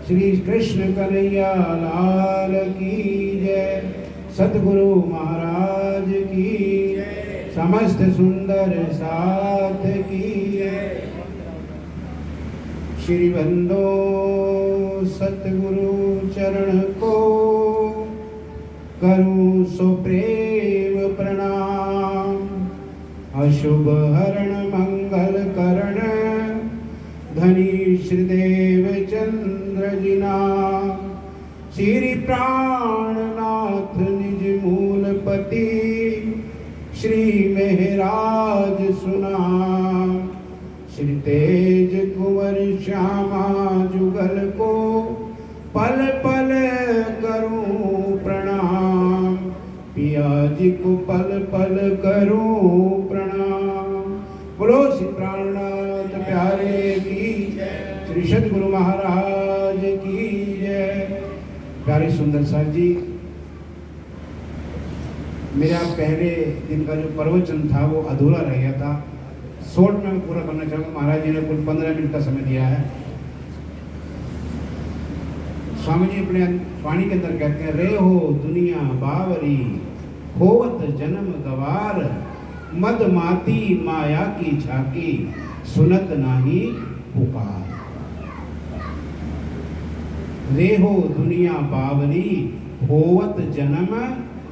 श्री कृष्ण कन्हैया लाल की जय। सतगुरु महाराज की जय। समस्त सुंदर साथ की जय। श्री बंदो सतगुरु चरण को करूं सो प्रेम प्रणाम। अशुभ हरण मंगल करण धनी श्रीदेव चंद्र जिना। श्री प्राणनाथ निज मूलपति श्री मेहराज सुना। श्री तेज कुंवर श्यामा जुगल को पल पल करूं प्रणाम। पिया जी को पल पल करूं प्रणाम। बोलो श्री प्राणनाथ प्यारे की जय। श्री सद्गुरु महाराज की जय। प्यारे सुंदर साथ जी, मेरा पहले दिन का जो प्रवचन था वो अधूरा रह गया था। शॉर्ट में पूरा करना चाहूँगा। महाराज जी ने कुल 15 मिनट का समय दिया है। स्वामी जी अपने वाणी के अंदर कहते हैं, रे हो दुनिया बावरी होवत जन्म गवार। मद माती माया की झाकी सुनत नाही पुकार। रे हो दुनिया बावरी होवत जन्म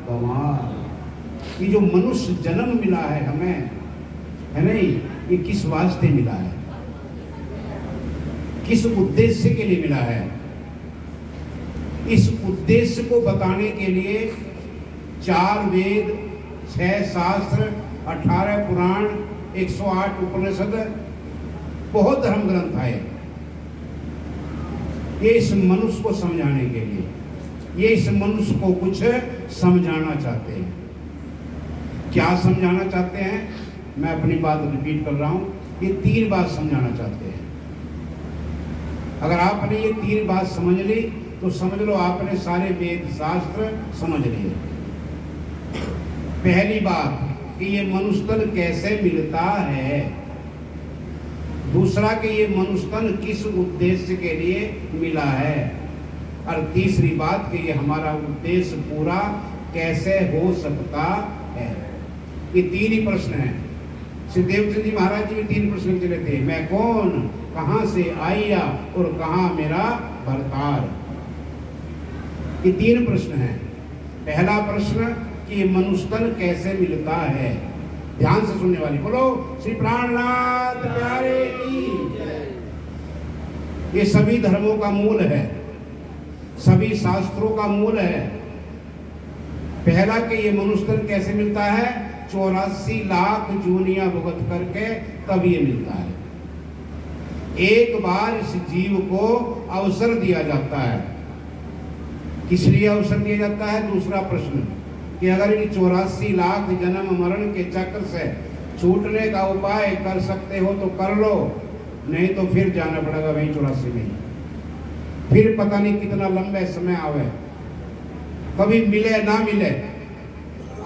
गवार। ये जो मनुष्य जन्म मिला है हमें, है नहीं, ये किस वास्ते मिला है, किस उद्देश्य के लिए मिला है। इस उद्देश्य को बताने के लिए 4 वेद, 6 शास्त्र, 18 पुराण, 108 उपनिषद, बहुत धर्म ग्रंथ आए। ये इस मनुष्य को समझाने के लिए, ये इस मनुष्य को कुछ समझाना चाहते हैं। क्या समझाना चाहते हैं? मैं अपनी बात रिपीट कर रहा हूं। ये 3 बात समझाना चाहते हैं। अगर आपने ये 3 बात समझ ली तो समझ लो आपने सारे वेद शास्त्र समझ लिए। पहली बात कि ये मनुष्य तन कैसे मिलता है। दूसरा कि ये मनुष्य तन किस उद्देश्य के लिए मिला है। और तीसरी बात कि ये हमारा उद्देश्य पूरा कैसे हो सकता है। ये 3 ही प्रश्न हैं। श्री देवचंद जी महाराज जी भी 3 प्रश्न चले थे। मैं कौन, कहां से आया और कहां मेरा भरतार। ये 3 प्रश्न हैं। पहला प्रश्न कि ये मनुष्य तन कैसे मिलता है। ध्यान से सुनने वाली बोलो श्री प्राणनाथ प्यारे की जय। ये सभी धर्मों का मूल है, सभी शास्त्रों का मूल है। पहला कि ये मनुष्य तन कैसे मिलता है, 84 लाख जूनियां भुगत करके तब ये मिलता है। एक बार इस जीव को अवसर दिया जाता है। किस लिए अवसर दिया जाता है? दूसरा प्रश्न कि अगर इन 84 लाख जन्म मरण के चक्र से छूटने का उपाय कर सकते हो तो कर लो, नहीं तो फिर जाना पड़ेगा वही 84 में। फिर पता नहीं कितना लंबे समय आवे, कभी मिले ना मिले।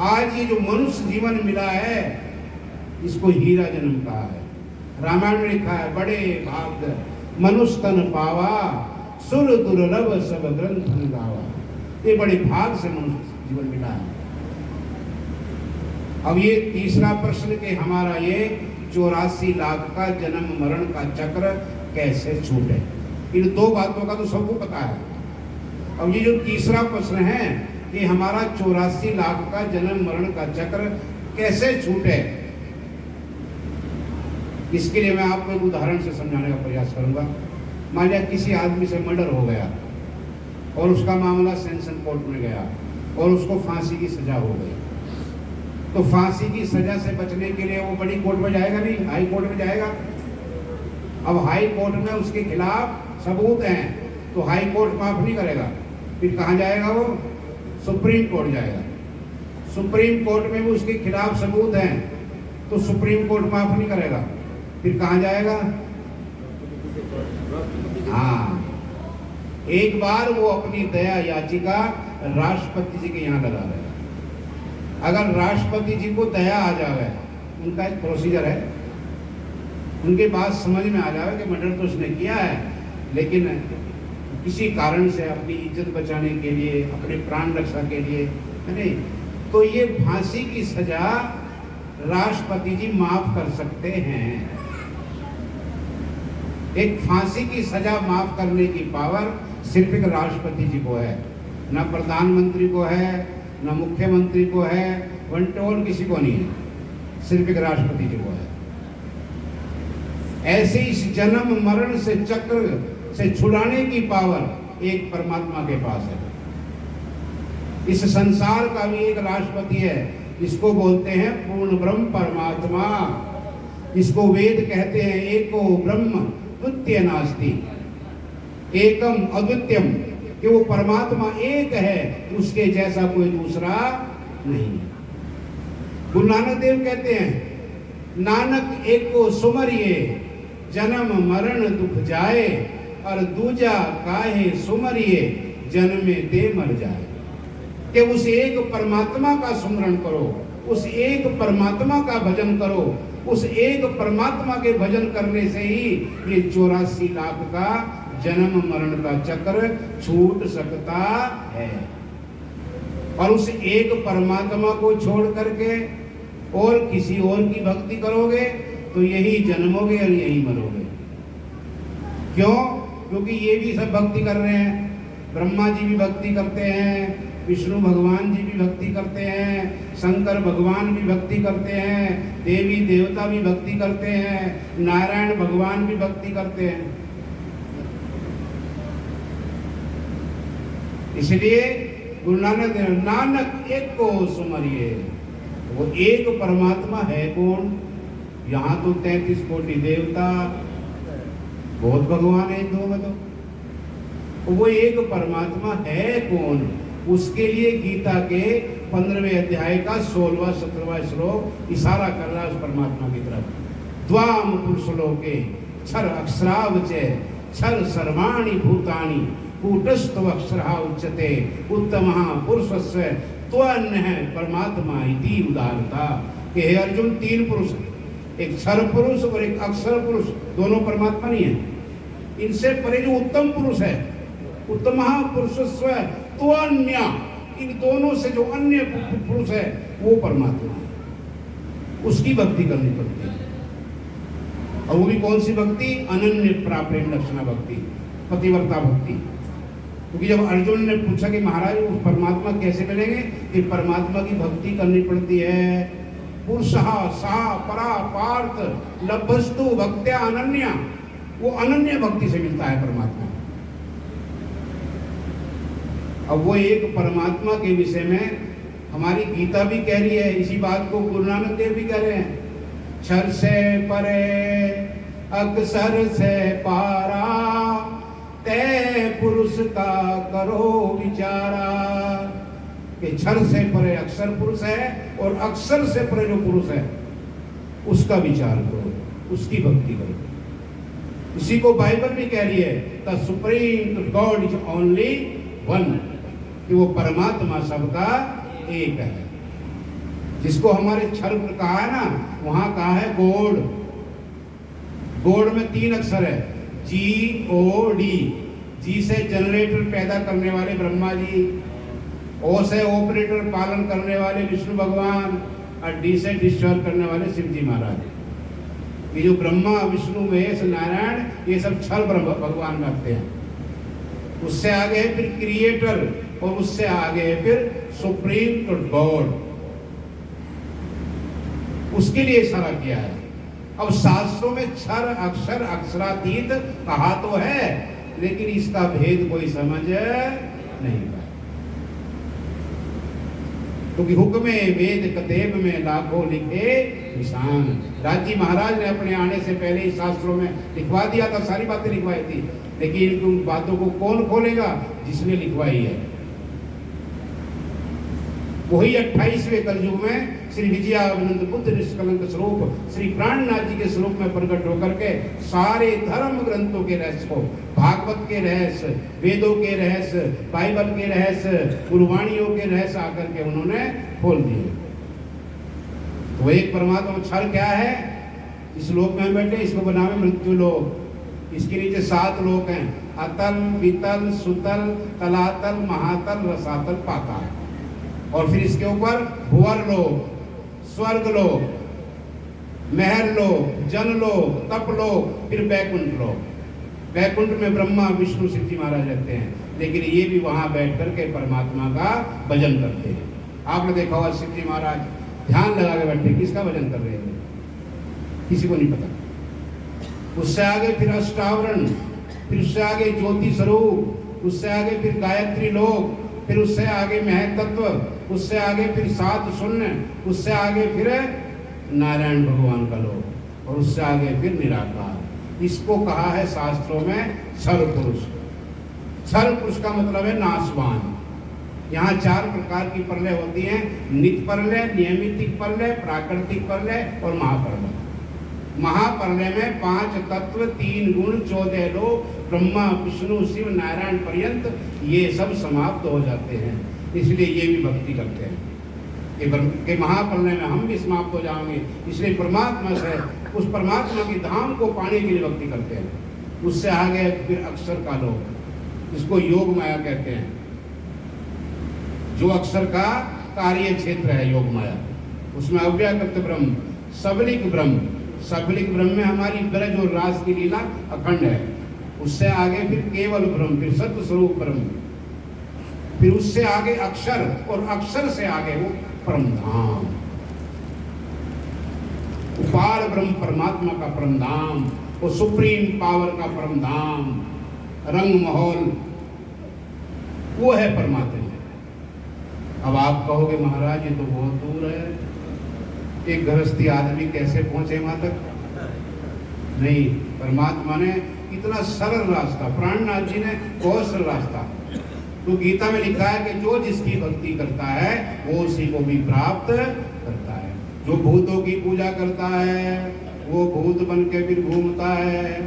आज ये जो मनुष्य जीवन मिला है इसको हीरा जन्म कहा है। रामायण में लिखा है, बड़े भाग मनुष्य तन पावा सुर दुर्लभ सब ग्रंथ गावा। ये बड़े भाग से मनुष्य जीवन मिला है। अब ये तीसरा प्रश्न कि हमारा ये 84 लाख का जन्म मरण का चक्र कैसे छूटे। इन 2 बातों का तो सबको पता है। अब ये जो तीसरा प्रश्न है कि हमारा 84 लाख का जन्म मरण का चक्र कैसे छूटे, इसके लिए मैं आपको एक उदाहरण से समझाने का प्रयास करूंगा। मान लिया किसी आदमी से मर्डर हो गया और उसका मामला सेंशन कोर्ट में गया और उसको फांसी की सजा हो गई। तो फांसी की सजा से बचने के लिए वो बड़ी कोर्ट में जाएगा नहीं, हाई कोर्ट में जाएगा। अब हाई कोर्ट में उसके खिलाफ सबूत हैं तो हाई कोर्ट माफ नहीं करेगा। फिर कहाँ जाएगा वो? सुप्रीम कोर्ट जाएगा। सुप्रीम कोर्ट में भी उसके खिलाफ सबूत हैं तो सुप्रीम कोर्ट माफ नहीं करेगा। फिर कहाँ जाएगा? हाँ, एक बार वो अपनी दया याचिका राष्ट्रपति जी के यहाँ लगा रहे। अगर राष्ट्रपति जी को दया आ जाए, उनका एक प्रोसीजर है, उनके बात समझ में आ जाए कि मर्डर तो उसने किया है लेकिन किसी कारण से अपनी इज्जत बचाने के लिए, अपने प्राण रक्षा के लिए, है नहीं, तो ये फांसी की सजा राष्ट्रपति जी माफ कर सकते हैं। एक फांसी की सजा माफ करने की पावर सिर्फ एक राष्ट्रपति जी को है, ना प्रधानमंत्री को है, ना मुख्यमंत्री को है, वनटोल किसी को नहीं है, सिर्फ एक राष्ट्रपति जी को है। ऐसे इस जन्म मरण से चक्र से छुड़ाने की पावर एक परमात्मा के पास है। इस संसार का भी एक राष्ट्रपति है, इसको बोलते हैं पूर्ण ब्रह्म परमात्मा। इसको वेद कहते हैं एको ब्रह्म द्वितीय नास्ति, एकम अद्वितीयम, कि वो परमात्मा एक है, उसके जैसा कोई दूसरा नहीं। गुरु नानक देव कहते हैं नानक एको सुमरिए, जन्म मरण दुख जाए, और दूजा काहे सुमरिए, जन्मे ते मर जाए। कि उस एक परमात्मा का सुमरण करो, उस एक परमात्मा का भजन करो, उस एक परमात्मा के भजन करने से ही ये 84 लाख का जन्म मरण का चक्र छूट सकता है। और उस एक परमात्मा को छोड़ करके और किसी और की भक्ति करोगे तो यही जन्मोगे और यही मरोगे। क्यों? क्योंकि ये भी सब भक्ति कर रहे हैं, ब्रह्मा जी भी भक्ति करते हैं, विष्णु भगवान जी भी भक्ति करते हैं, शंकर भगवान भी भक्ति करते हैं, देवी देवता भी भक्ति करते हैं, नारायण भगवान भी भक्ति करते हैं। इसलिए गुरु नानक देव नानक एक को सुमरिए, वो एक परमात्मा है कौन? यहाँ तो 33 कोटि देवता, बहुत भगवान है दो में, तो वो एक परमात्मा है कौन? उसके लिए गीता के 15वें अध्याय का 16वां 17वां श्लोक इशारा कर रहा है उस परमात्मा की तरफ। द्वाम पुरुषलोके क्षर अक्षरावचे क्षर सर्वाणि भूतानि कूटस्थ अक्षरा उच्यते उत्तमः पुरुषस्य त्वन्यः परमात्मा इति उदारता। कि हे अर्जुन, 3 पुरुष, एक क्षर पुरुष और एक अक्षर पुरुष, दोनों परमात्मा नहीं है। इनसे परे जो उत्तम पुरुष है, उत्तमः पुरुषस्य त्वन्य, इन दोनों से जो अन्य पुरुष है वो परमात्मा है, उसकी भक्ति करनी पड़ती है। और वो भी कौन सी भक्ति? अनन्य प्रेम लक्षणा भक्ति, पतिव्रता भक्ति। क्योंकि जब अर्जुन ने पूछा कि महाराज उस परमात्मा कैसे मिलेंगे, कि परमात्मा की भक्ति करनी पड़ती है। पुरुषः सा परा पार्थ लभस्तु भक्त्या अनन्या, वो अनन्य भक्ति से मिलता है परमात्मा। अब वो एक परमात्मा के विषय में हमारी गीता भी कह रही है, इसी बात को गुरु नानक देव भी कह रहे हैं। क्षर से परे अक्षर से पारा, तय पुरुष का करो विचारा। कि क्षर से परे अक्षर पुरुष है और अक्षर से परे जो पुरुष है उसका विचार करो, उसकी भक्ति करो। इसी को बाइबल भी कह रही है, the supreme God is only one, कि वो परमात्मा सबका एक है। जिसको हमारे क्षर कहा है ना, वहां कहा है गोड। गोड में 3 अक्षर है, GOD। जी से जनरेटर पैदा करने वाले ब्रह्मा जी, ओ से ऑपरेटर पालन करने वाले विष्णु भगवान, और डी से डिस्ट्रॉय करने वाले शिव जी महाराज। ये जो ब्रह्मा विष्णु महेश नारायण, ये सब क्षर भगवान में आते हैं। उससे आगे है फिर क्रिएटर, और उससे आगे है फिर सुप्रीम गॉड। उसके लिए इशारा किया है। अब शास्त्रों में क्षर अक्षर अक्षरातीत कहा तो है, लेकिन इसका भेद कोई समझ नहीं पाया। क्योंकि हुक्मे वेद कतेब में लाखों लिखे निशान। राजी महाराज ने अपने आने से पहले ही शास्त्रों में लिखवा दिया था, सारी बातें लिखवाई थी, लेकिन उन बातों को कौन खोलेगा? जिसने लिखवाई है। वही 28वें कलयुग में श्री विजयानंद बुद्ध निष्कलंक स्वरूप श्री प्राणनाथ जी के स्वरूप में प्रकट होकर के सारे धर्म ग्रंथों के रहस्य को, भागवत के रहस्य, वेदों के रहस्य, बाइबल के रहस्य, गुरुवाणियों के रहस्य आकर के उन्होंने खोल दिए। तो एक परमात्मा क्षर क्या है? इस लोक में बैठे, इसको बनावे मृत्यु लोक। इसके नीचे 7 लोक हैं, अतल, वितल, सुतल, तलातल, महातल, रसातल, पाताल। और फिर इसके ऊपर भुवर लोक, स्वर्ग लोक, महर लोक, जन लोक, तप लोक, फिर बैकुंठ लोक। बैकुंठ में ब्रह्मा विष्णु शिव जी महाराज रहते हैं, लेकिन ये भी वहां बैठ करके परमात्मा का भजन करते हैं। आपने देखा होगा शिव जी महाराज ध्यान लगा के बैठे, किसका भजन कर रहे हैं किसी को नहीं पता। उससे आगे फिर अष्टावरण, फिर उससे आगे ज्योति स्वरूप, उससे आगे फिर गायत्री लोक, फिर उससे आगे महतत्व, उससे आगे फिर 7 शून्य, उससे आगे फिर नारायण भगवान का लोक, और उससे आगे फिर निराकार। इसको कहा है शास्त्रों में सर्व पुरुष। सर्व पुरुष का मतलब है नाशवान। यहाँ 4 प्रकार की प्रलय होती हैं, नित्य प्रलय, नियमित प्रलय, प्राकृतिक प्रलय और महाप्रलय। महाप्रलय में 5 तत्व, 3 गुण, 14 लोक, ब्रह्मा विष्णु शिव नारायण पर्यंत ये सब समाप्त हो जाते हैं। इसलिए ये भी भक्ति करते हैं कि महाप्रलय में हम भी समाप्त हो जाएंगे। इसलिए परमात्मा से, उस परमात्मा की धाम को पाने के लिए भक्ति करते हैं। उससे आगे फिर अक्षर का लोक, इसको योग माया कहते हैं। जो अक्षर का कार्य क्षेत्र है योग माया, उसमें अव्यक्त ब्रह्म, सबलिक ब्रह्म, सबलिक ब्रह्म में हमारी ब्रज और रास की लीला अखंड है। उससे आगे फिर केवल ब्रह्म, फिर सत्य स्वरूप ब्रह्म, फिर उससे आगे अक्षर, और अक्षर से आगे वो परम धाम, उपार ब्रह्म परमात्मा का परम धाम, वो सुप्रीम पावर का परम धाम, रंग महल, वो है परमात्मा। अब आप कहोगे महाराज ये तो बहुत दूर है, एक गृहस्थी आदमी कैसे पहुंचे वहां तक? नहीं, परमात्मा ने इतना सरल रास्ता, प्राणनाथ जी ने बहुत सरल रास्ता। तो गीता में लिखा है कि जो जिसकी भक्ति करता है वो उसी को भी प्राप्त करता है। जो भूतों की पूजा करता है वो भूत बन के फिर घूमता है,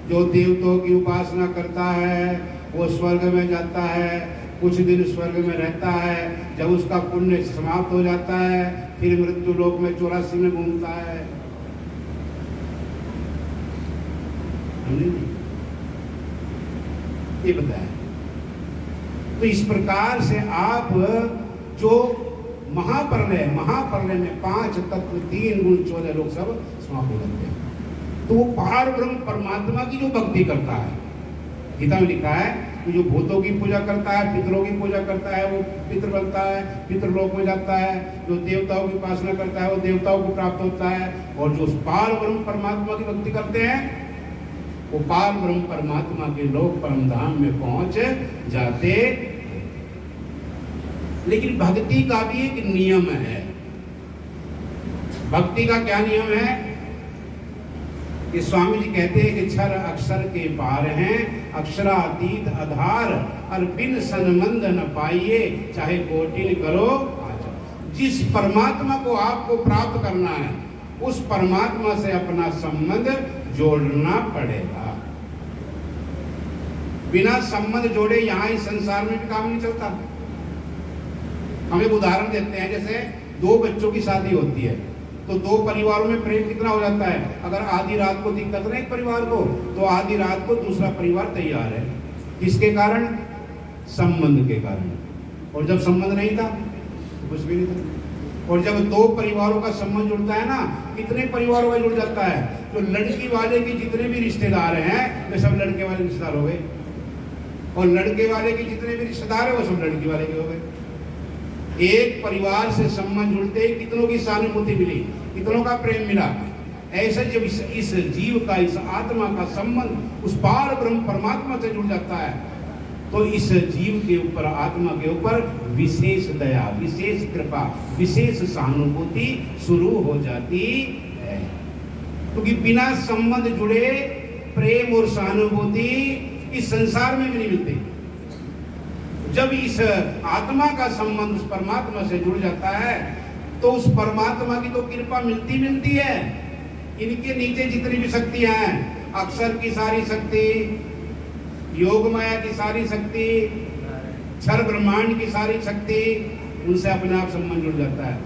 जो देवताओं की उपासना करता है वो स्वर्ग में जाता है, कुछ दिन स्वर्ग में रहता है, जब उसका पुण्य समाप्त हो जाता है फिर मृत्यु लोक में 84 में घूमता है। ये बताया। तो इस प्रकार से आप जो महाप्रलय में 5 तत्व, 3 गुण, 14 लोग सब समाप्त हो जाते हैं। तो वो पार ब्रह्म परमात्मा की जो भक्ति करता है, गीता में लिखा है कि जो भूतों की पूजा करता है, पितरों की पूजा करता है वो पितर बनता है, पितरलोक में जाता है। जो देवताओं की उपासना करता है वो देवताओं को प्राप्त होता है। और जो पार ब्रह्म परमात्मा की भक्ति करते हैं वो पार ब्रह्म परमात्मा के लोक परम धाम में पहुंच जाते। लेकिन भक्ति का भी एक नियम है। भक्ति का क्या नियम है कि स्वामी जी कहते हैं कि क्षर अक्षर के पार हैं, अक्षरातीत आधार, और बिन संबंध न पाइए, चाहे कोटिन करो आचार। जिस परमात्मा को आपको प्राप्त करना है उस परमात्मा से अपना संबंध जोड़ना पड़ेगा। बिना संबंध जोड़े यहाँ इस संसार में भी काम नहीं चलता। हम एक उदाहरण देते हैं, जैसे 2 बच्चों की शादी होती है तो 2 परिवारों में प्रेम कितना हो जाता है। अगर आधी रात को दिक्कत नहीं एक परिवार को, तो आधी रात को दूसरा परिवार तैयार है। किसके कारण? संबंध के कारण। और जब संबंध नहीं था तो कुछ भी नहीं था। और जब 2 परिवारों का संबंध जुड़ता है ना, कितने परिवारों का जुड़ जाता है। तो लड़की वाले के जितने भी रिश्तेदार हैं वे सब लड़के वाले रिश्तेदार हो गए, और लड़के वाले के जितने भी रिश्तेदार हैं वो सब लड़की वाले के हो गए। एक परिवार से संबंध जुड़ते ही कितनों की सहानुभूति मिली, कितनों का प्रेम मिला। ऐसे जब इस जीव का, इस आत्मा का संबंध उस पार ब्रह्म परमात्मा से जुड़ जाता है तो इस जीव के ऊपर, आत्मा के ऊपर विशेष दया, विशेष कृपा, विशेष सहानुभूति शुरू हो जाती है। क्योंकि बिना संबंध जुड़े प्रेम और सहानुभूति इस संसार में भी नहीं मिलते। जब इस आत्मा का संबंध उस परमात्मा से जुड़ जाता है तो उस परमात्मा की तो कृपा मिलती है। इनके नीचे जितनी भी शक्तियां हैं, अक्षर की सारी शक्ति, योग माया की सारी शक्ति, क्षर ब्रह्मांड की सारी शक्ति, उनसे अपने आप संबंध जुड़ जाता है।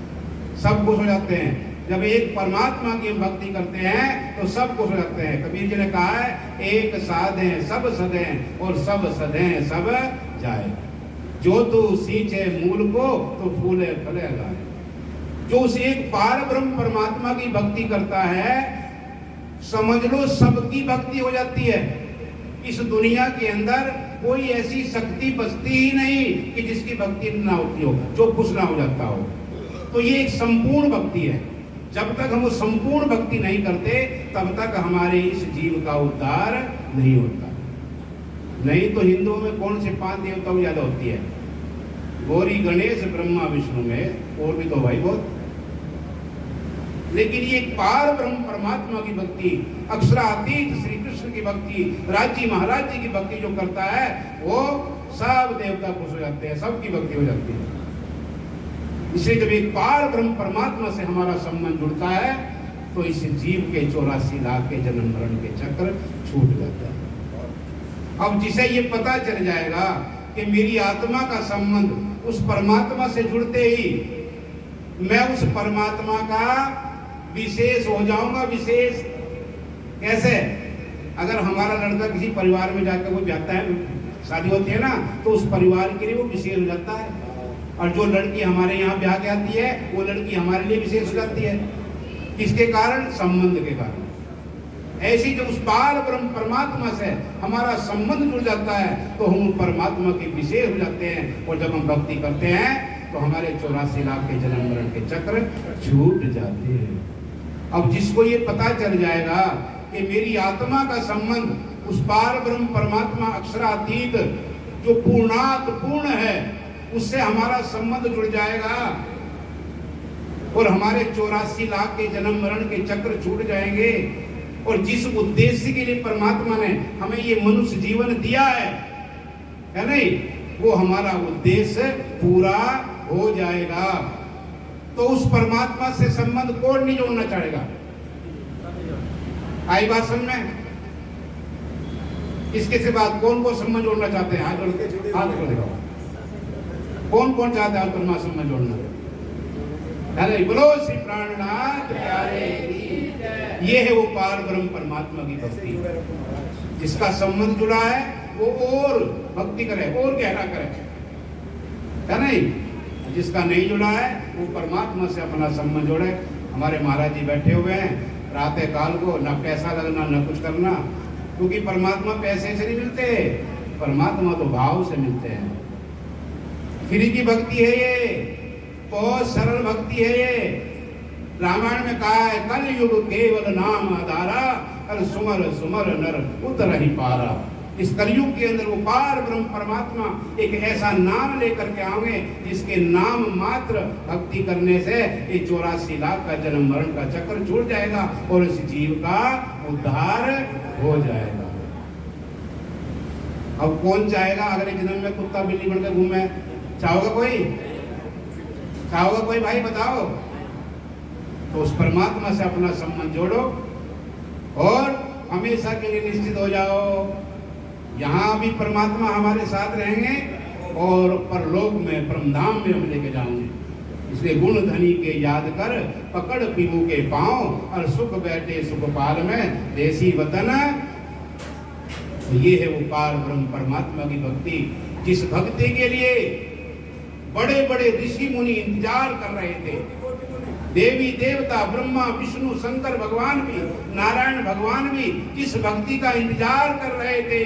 सब खुश हो जाते हैं। जब एक परमात्मा की हम भक्ति करते हैं तो सब कुछ रखते हैं। कबीर जी ने कहा है, एक साधे सब सधे और सब सधे सब जाए। जो तू सींचे मूल को तो फूले फले लगाए। जो उस एक पार ब्रह्म परमात्मा की भक्ति करता है, समझ लो सबकी भक्ति हो जाती है। इस दुनिया के अंदर कोई ऐसी शक्ति बचती ही नहीं कि जिसकी भक्ति ना होती हो, जो खुश ना हो जाता हो। तो ये एक संपूर्ण भक्ति है। जब तक हम वो संपूर्ण भक्ति नहीं करते तब तक हमारे इस जीव का उद्धार नहीं होता। नहीं तो हिंदुओं में कौन से 5 देवताओं ज्यादा होती है? गौरी, गणेश, ब्रह्मा, विष्णु में और भी तो भाई बहुत। लेकिन ये पार ब्रह्म परमात्मा की भक्ति, अक्षरातीत श्री कृष्ण की भक्ति, राजी महाराज जी की भक्ति जो करता है, वो सब देवता खुश हो जाते हैं, सबकी भक्ति हो जाती है। इसलिए जब एक पार ब्रह्म परमात्मा से हमारा संबंध जुड़ता है तो इस जीव के 84 लाख के जन्म मरण के चक्र छूट जाता है। अब जिसे ये पता चल जाएगा कि मेरी आत्मा का संबंध उस परमात्मा से जुड़ते ही मैं उस परमात्मा का विशेष हो जाऊंगा। विशेष कैसे? अगर हमारा लड़का किसी परिवार में जाकर वो जाता है, शादी होती है ना, तो उस परिवार के लिए वो विशेष हो जाता है। और जो लड़की हमारे यहाँ ब्याह के आती है, वो लड़की हमारे लिए विशेष हो जाती है। किसके कारण? संबंध के कारण। ऐसी जब उस पार ब्रह्म परमात्मा से हमारा संबंध जुड़ जाता है तो हम परमात्मा के विशेष हो जाते हैं। और जब हम भक्ति करते हैं तो हमारे 84 लाख के जन्म मरण के चक्र छूट जाते हैं। अब जिसको ये पता चल जाएगा कि मेरी आत्मा का संबंध उस पार ब्रह्म परमात्मा अक्षरातीत जो पूर्णात पूर्ण है, उससे हमारा संबंध जुड़ जाएगा और हमारे 84 लाख के जन्म मरण के चक्र छूट जाएंगे। और जिस उद्देश्य के लिए परमात्मा ने हमें ये मनुष्य जीवन दिया है नहीं, वो हमारा उद्देश्य पूरा हो जाएगा। तो उस परमात्मा से संबंध कौन नहीं जोड़ना चाहेगा? आई बात समझ में? इसके से बाद कौन को संबंध जोड़ना चाहते हैं? हाथ जोड़ दिखाओ। कौन कौन चाहता है परमात्मा संबंध जोड़ना? अरे बोलो श्री प्राणनाथ प्यारे की। ये है वो पार ब्रह्म परमात्मा की भक्ति। जिसका संबंध जुड़ा है वो और भक्ति करे, और गहरा करे, है नहीं? जिसका नहीं जुड़ा है वो परमात्मा से अपना संबंध जोड़े। हमारे महाराज जी बैठे हुए हैं, प्रातः काल को ना पैसा लगना ना कुछ करना, क्योंकि परमात्मा पैसे से नहीं मिलते, परमात्मा तो भाव से मिलते हैं। फ्री की भक्ति है ये, बहुत सरल भक्ति है ये। रामायण में कहा है, कल युग केवल नाम आधारा, कर सुमर सुमर नर उतर ही पारा। इस कलयुग के अंदर वो पार ब्रह्म परमात्मा एक ऐसा नाम लेकर के आओगे जिसके नाम मात्र भक्ति करने से ये 84 लाख का जन्म मरण का चक्र छूट जाएगा और इस जीव का उद्धार हो जाएगा। अब कौन चाहेगा अगले जन्म में कुत्ता बिल्ली बनकर घूमे? चाहोगा कोई? चाहोगा कोई भाई? बताओ। तो उस परमात्मा से अपना संबंध जोड़ो और हमेशा के लिए निश्चित हो जाओ, यहाँ भी परमात्मा हमारे साथ रहेंगे और परलोक में परमधाम में हम लेके जाएंगे। इसलिए गुण धनी के याद कर, पकड़ पीहू के पांव, और सुख बैठे सुख पाल में देसी वतन। तो ये है वो पार ब्रह्म परमात्मा की भक्ति, जिस भक्ति के लिए बड़े बड़े ऋषि मुनि इंतजार कर रहे थे। देवी देवता ब्रह्मा विष्णु शंकर भगवान भी, नारायण भगवान भी इस भक्ति का इंतजार कर रहे थे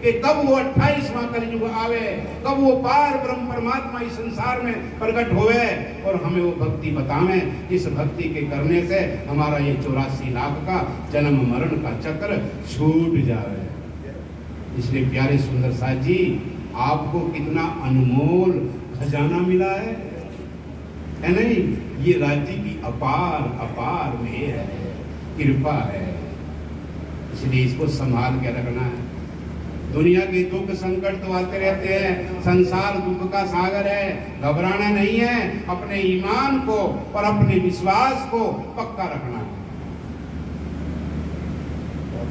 कि कब वो 28वां कलयुग आवे, कब वो पार ब्रह्म परमात्मा इस संसार में प्रकट होवे और हमें वो भक्ति बतावे, जिस भक्ति के करने से हमारा ये 84 लाख का जन्म मरण का चक्र छूट जाए। इसलिए प्यारे सुंदर साथ जी, आपको कितना अनमोल खजाना मिला है नहीं? ये राज्य की अपार अपार मेहर है, कृपा है। इसलिए इसको संभाल के रखना है। दुनिया के दुख संकट तो आते रहते हैं, संसार दुख का सागर है, घबराना नहीं है। अपने ईमान को और अपने विश्वास को पक्का रखना है।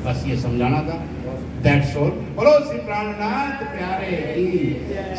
बस ये समझाना था। That's all. बोलो श्री प्राणनाथ प्यारे की।